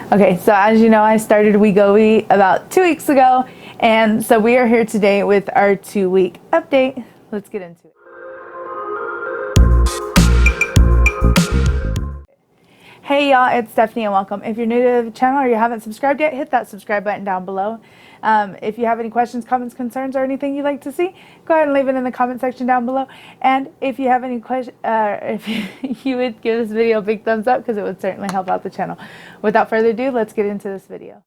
Okay, so as you know, I started Wegovy about 2 weeks ago, and so we are here today with our 2-week update. Let's get into it. Hey y'all, it's Stephanie and welcome. If you're new to the channel or you haven't subscribed yet, hit that subscribe button down below. If you have any questions, comments, concerns, or anything you'd like to see, go ahead and leave it in the comment section down below. And if you have any questions, if you would give this video a big thumbs up, because it would certainly help out the channel. Without further ado, let's get into this video.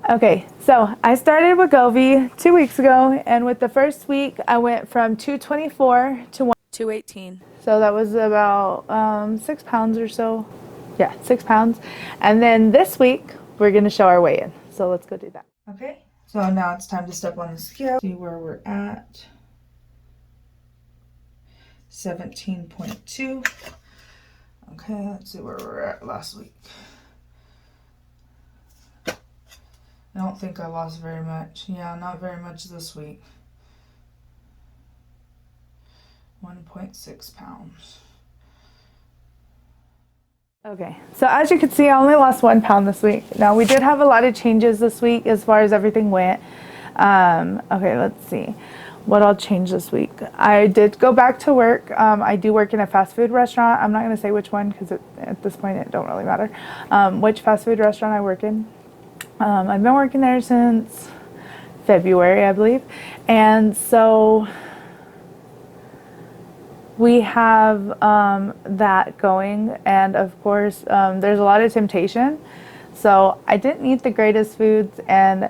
Okay, so I started Wegovy 2 weeks ago, and with the first week, I went from 224 to 218. So that was about 6 pounds or so. Yeah, 6 pounds. And then this week, we're going to show our weigh-in. So let's go do that. Okay, so now it's time to step on the scale. See where we're at. 17.2. Okay, let's see where we're at last week. I don't think I lost very much. Yeah, not very much this week. 1.6 pounds. Okay, so as you can see, I only lost 1 pound this week. Now, we did have a lot of changes this week as far as everything went. Okay, let's see what I'll change this week. I did go back to work. I do work in a fast food restaurant. I'm not going to say which one because at this point it don't really matter which fast food restaurant I work in. I've been working there since February, I believe. And so we have that going, and of course there's a lot of temptation. So I didn't eat the greatest foods, and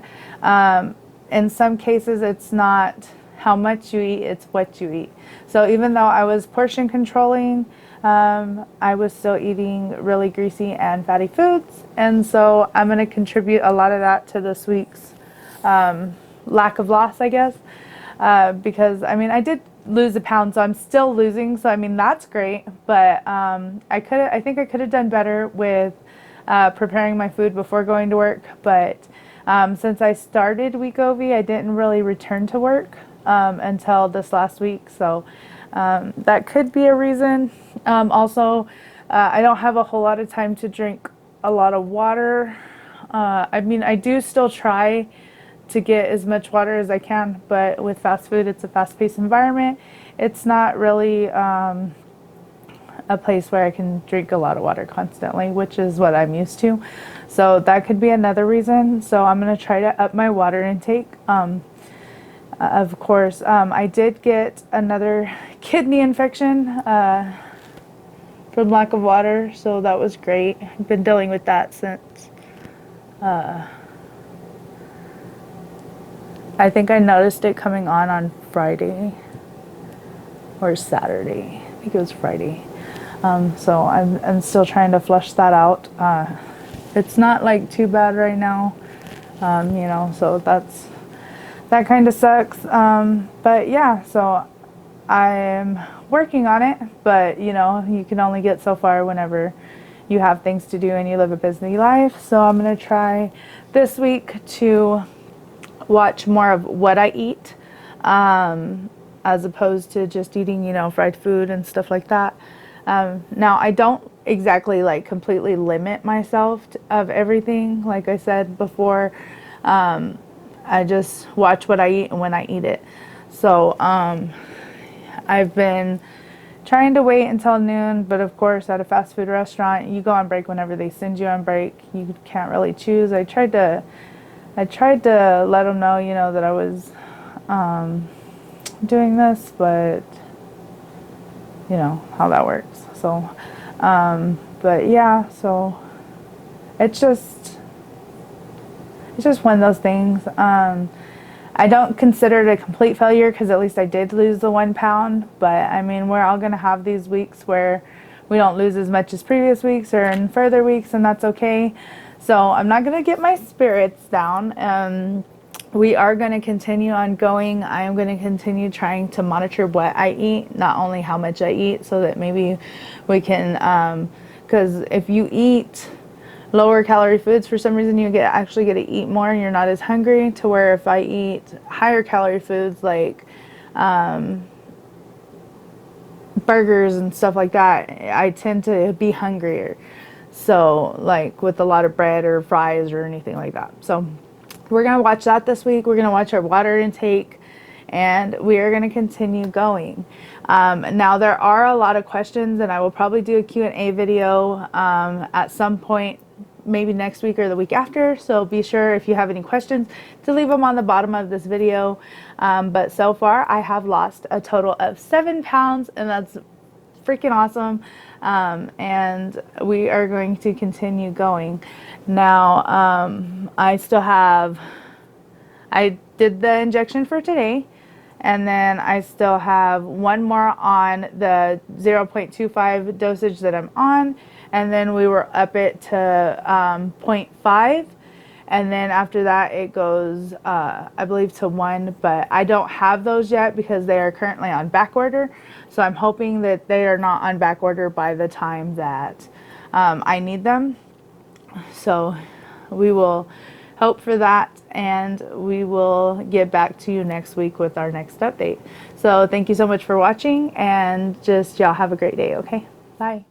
in some cases it's not how much you eat, it's what you eat. So even though I was portion controlling, I was still eating really greasy and fatty foods, and so I'm going to contribute a lot of that to this week's lack of loss, I guess, because I mean I did lose a pound, so I'm still losing, so I mean that's great, but I think I could have done better with preparing my food before going to work. But since I started Wegovy, I didn't really return to work until this last week, so that could be a reason. Also, I don't have a whole lot of time to drink a lot of water. I mean, I do still try to get as much water as I can, but with fast food, it's a fast-paced environment. It's not really a place where I can drink a lot of water constantly, which is what I'm used to. So that could be another reason. So I'm going to try to up my water intake. Of course, I did get another kidney infection from lack of water, so that was great. I've been dealing with that since I think I noticed it coming on Friday or Saturday. I think it was Friday. So I'm still trying to flush that out. It's not like too bad right now, you know, so that kind of sucks. But yeah, so I'm working on it, but you know, you can only get so far whenever you have things to do and you live a busy life. So I'm going to try this week to watch more of what I eat, as opposed to just eating, you know, fried food and stuff like that. Now, I don't exactly like completely limit myself of everything. Like I said before, I just watch what I eat and when I eat it. So I've been trying to wait until noon, but of course at a fast food restaurant, you go on break whenever they send you on break. You can't really choose. I tried to let them know, you know, that I was doing this, but you know how that works. So, but yeah, so it's just one of those things. I don't consider it a complete failure because at least I did lose the 1 pound, but I mean, we're all going to have these weeks where we don't lose as much as previous weeks or in further weeks, and that's okay. So I'm not going to get my spirits down. We are going to continue on going. I am going to continue trying to monitor what I eat, not only how much I eat, so that maybe we can, because if you eat lower calorie foods, for some reason you actually get to eat more and you're not as hungry, to where if I eat higher calorie foods like burgers and stuff like that, I tend to be hungrier. So like with a lot of bread or fries or anything like that. So we're going to watch that this week. We're going to watch our water intake, and we are going to continue going. Now there are a lot of questions, and I will probably do a Q&A video at some point, maybe next week or the week after. So be sure, if you have any questions, to leave them on the bottom of this video. But so far I have lost a total of 7 pounds, and that's freaking awesome. And we are going to continue going. Now, I did the injection for today, and then I still have one more on the 0.25 dosage that I'm on, and then we were up it to 0.5. And then after that it goes, I believe, to 1, but I don't have those yet because they are currently on back order. So I'm hoping that they are not on back order by the time that I need them. So we will hope for that, and we will get back to you next week with our next update. So thank you so much for watching, and just y'all have a great day, okay? Bye.